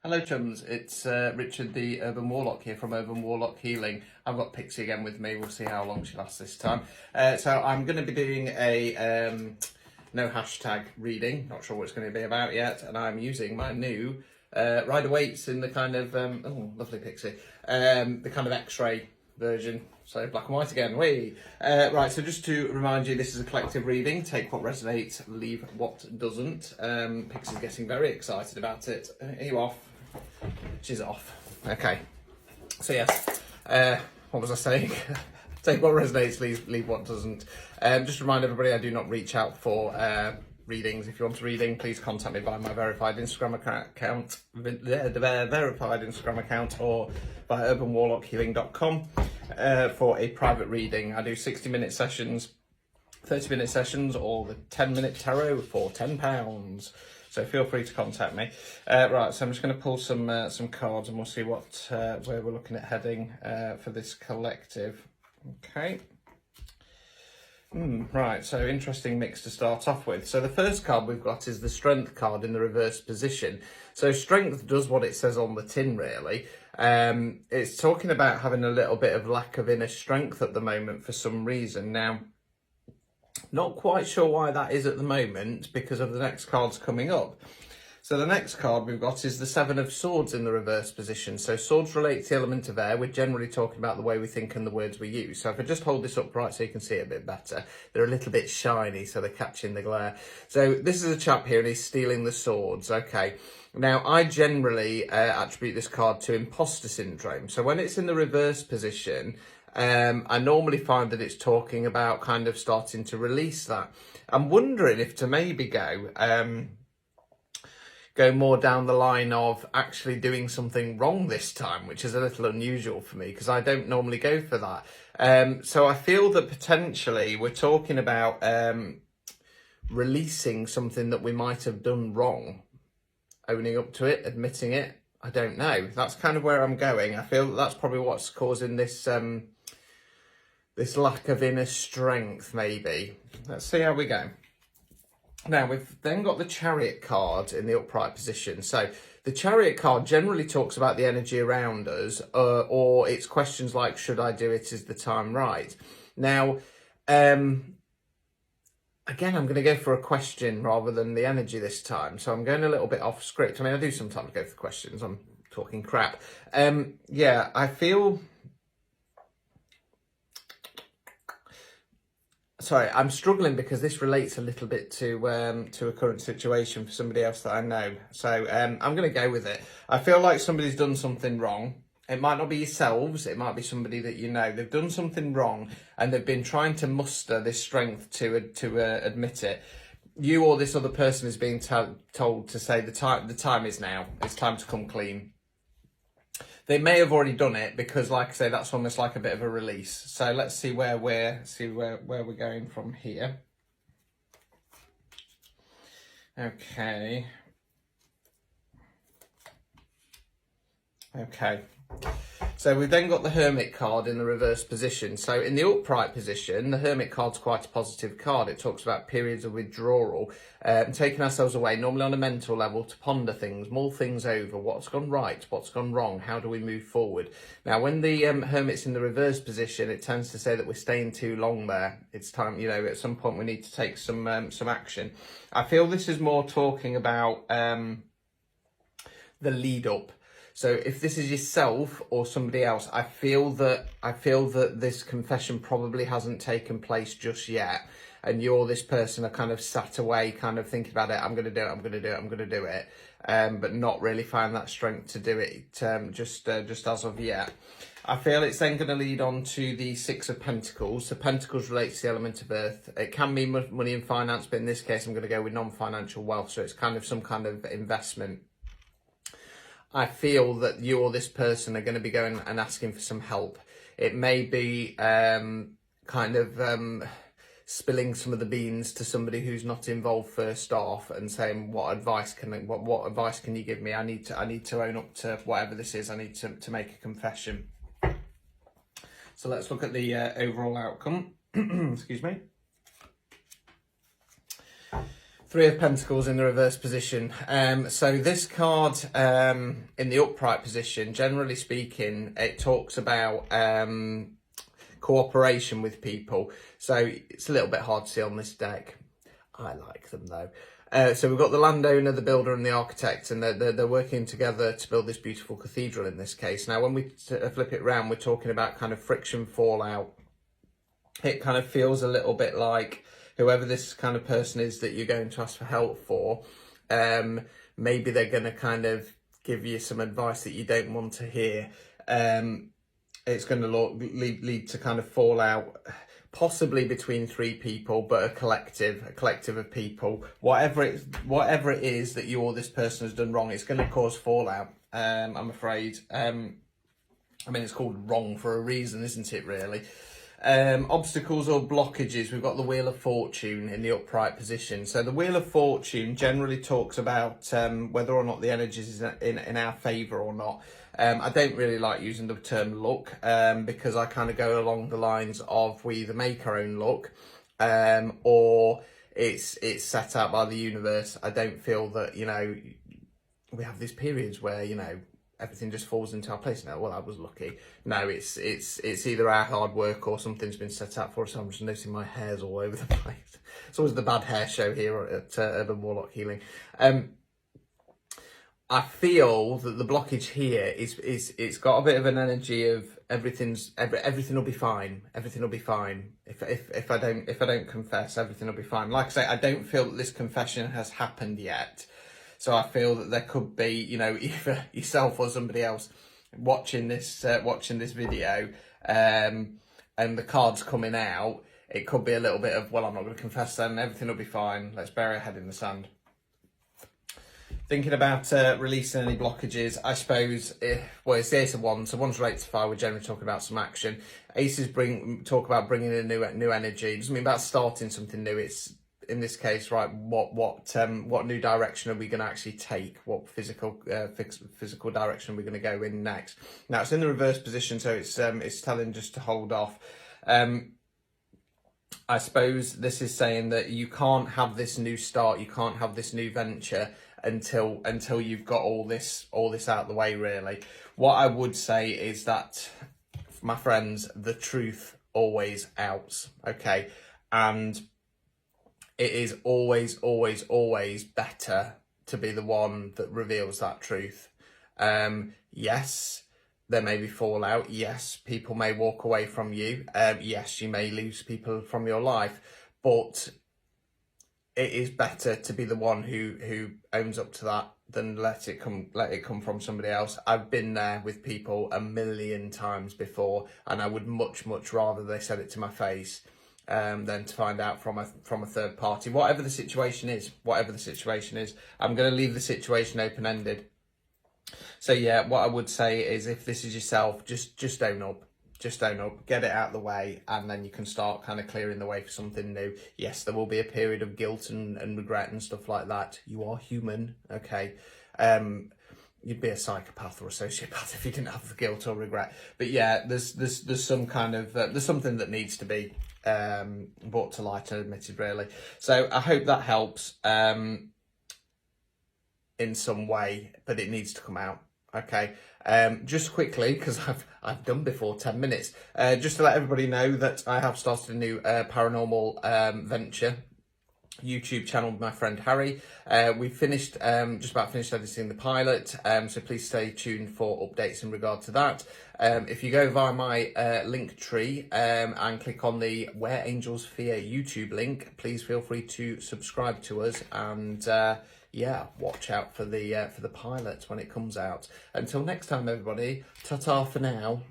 Hello chums, it's Richard the Urban Warlock here from Urban Warlock Healing. I've got Pixie again with me, we'll see how long she lasts this time. So I'm going to be doing a no hashtag reading, not sure what it's going to be about yet, and I'm using my new Rider Weights in the kind of, oh lovely Pixie, the kind of x-ray version, so black and white again, right, so just to remind you, this is a collective reading, take what resonates, leave what doesn't. Pixie's getting very excited about it. Are you off? She's off. Okay, so yes, what was I saying? Take what resonates, leave what doesn't. Just remind everybody, I do not reach out for readings. If you want a reading, please contact me by my verified Instagram account, verified Instagram account, or by urbanwarlockhealing.com for a private reading. I do 60-minute sessions, 30-minute sessions, or the 10-minute tarot for £10. So feel free to contact me. Right, so I'm just going to pull some cards, and we'll see what where we're looking at heading for this collective. Okay. Right, so interesting mix to start off with. So the first card we've got is the Strength card in the reverse position. So Strength does what it says on the tin, really. It's talking about having a little bit of lack of inner strength at the moment for some reason. Now, not quite sure why that is at the moment because of the next cards coming up. So the next card we've got is the Seven of Swords in the reverse position. So swords relate to the element of air. We're generally talking about the way we think and the words we use. So if I just hold this upright so you can see it a bit better, they're a little bit shiny, so they're catching the glare. So this is a chap here and he's stealing the swords. Okay. Now, I generally attribute this card to imposter syndrome. So when it's in the reverse position, I normally find that it's talking about kind of starting to release that. I'm wondering if to maybe go more down the line of actually doing something wrong this time, which is a little unusual for me because I don't normally go for that. So I feel that potentially we're talking about releasing something that we might have done wrong, owning up to it, admitting it. I don't know. That's kind of where I'm going. I feel that that's probably what's causing this this lack of inner strength, maybe. Let's see how we go. Now, we've then got the Chariot card in the upright position. So the Chariot card generally talks about the energy around us, or it's questions like, should I do it? Is the time right? Now, again, I'm going to go for a question rather than the energy this time. So I'm going a little bit off script. I mean, I do sometimes go for questions. I'm talking crap. Yeah, I feel... Sorry, I'm struggling because this relates a little bit to a current situation for somebody else that I know. So I'm going to go with it. I feel like somebody's done something wrong. It might not be yourselves. It might be somebody that you know. They've done something wrong and they've been trying to muster this strength to admit it. You or this other person is being told to say the time is now. It's time to come clean. They may have already done it because, like I say, that's almost like a bit of a release. So let's see where we're going from here. Okay. So we've then got the Hermit card in the reverse position. So in the upright position, the Hermit card's quite a positive card. It talks about periods of withdrawal, taking ourselves away, normally on a mental level, to ponder things, mull things over, what's gone right, what's gone wrong, how do we move forward. Now, when the Hermit's in the reverse position, it tends to say that we're staying too long there. It's time, you know, at some point we need to take some action. I feel this is more talking about the lead up. So if this is yourself or somebody else, I feel that this confession probably hasn't taken place just yet. And you're this person are kind of sat away, kind of thinking about it. I'm going to do it. But not really find that strength to do it just as of yet. I feel it's then going to lead on to the Six of Pentacles. So Pentacles relates to the element of earth. It can be money and finance, but in this case, I'm going to go with non-financial wealth. So it's kind of some kind of investment. I feel that you or this person are going to be going and asking for some help. It may be spilling some of the beans to somebody who's not involved first off and saying, what advice can you give me? I need to own up to whatever this is. I need to make a confession. So let's look at the overall outcome. Excuse me. Three of Pentacles in the reverse position. So this card in the upright position, generally speaking, it talks about cooperation with people. So it's a little bit hard to see on this deck. I like them though. So we've got the landowner, the builder and the architect, and they're working together to build this beautiful cathedral in this case. Now, when we flip it round, we're talking about kind of friction, fallout. It kind of feels a little bit like whoever this kind of person is that you're going to ask for help for, maybe they're going to kind of give you some advice that you don't want to hear. It's going to lead to kind of fallout, possibly between three people, but a collective of people. Whatever it is that you or this person has done wrong, it's going to cause fallout. I'm afraid. I mean, it's called wrong for a reason, isn't it? Really. Obstacles or blockages. We've got the Wheel of Fortune in the upright position. So the Wheel of Fortune generally talks about whether or not the energy is in our favour or not. I don't really like using the term luck because I kind of go along the lines of we either make our own luck or it's set out by the universe. I don't feel that, you know, we have these periods where, you know, everything just falls into our place. Now, well, I was lucky. No, it's either our hard work or something's been set out for us. I'm just noticing my hair's all over the place. It's always the bad hair show here at Urban Warlock Healing. I feel that the blockage here is it's got a bit of an energy of everything will be fine. Everything will be fine. If I don't confess, everything will be fine. Like I say, I don't feel that this confession has happened yet. So I feel that there could be, you know, either yourself or somebody else watching this video, and the cards coming out. It could be a little bit of, well, I'm not going to confess then. Everything will be fine. Let's bury our head in the sand. Thinking about releasing any blockages, I suppose, well, it's the Ace of Wands, so Wands related to fire, we're generally talking about some action. Aces talk about bringing in a new energy. It doesn't mean about starting something new. It's, in this case, right, what new direction are we going to actually take? What physical direction are we going to go in next? Now, it's in the reverse position, so it's telling just to hold off. I suppose this is saying that you can't have this new start, you can't have this new venture until you've got all this out of the way, really. What I would say is that, my friends, the truth always outs, okay? And it is always, always, always better to be the one that reveals that truth. Yes, there may be fallout. Yes, people may walk away from you. Yes, you may lose people from your life, but it is better to be the one who owns up to that than let it come from somebody else. I've been there with people a million times before, and I would much rather they said it to my face than to find out from a third party. Whatever the situation is, I'm going to leave the situation open-ended. So yeah, what I would say is, if this is yourself, just own up. Just own up, get it out of the way, and then you can start kind of clearing the way for something new. Yes, there will be a period of guilt and regret and stuff like that. You are human, okay? You'd be a psychopath or a sociopath if you didn't have the guilt or regret. But yeah, there's some kind of there's something that needs to be brought to light and admitted, really. So I hope that helps in some way, but it needs to come out. Okay, just quickly, because I've done before 10 minutes, just to let everybody know that I have started a new paranormal venture YouTube channel with my friend Harry. We've finished, just about finished editing the pilot, so please stay tuned for updates in regard to that. If you go via my link tree and click on the Where Angels Fear YouTube link, please feel free to subscribe to us, and yeah, watch out for the pilot when it comes out. Until next time, everybody, ta-ta for now.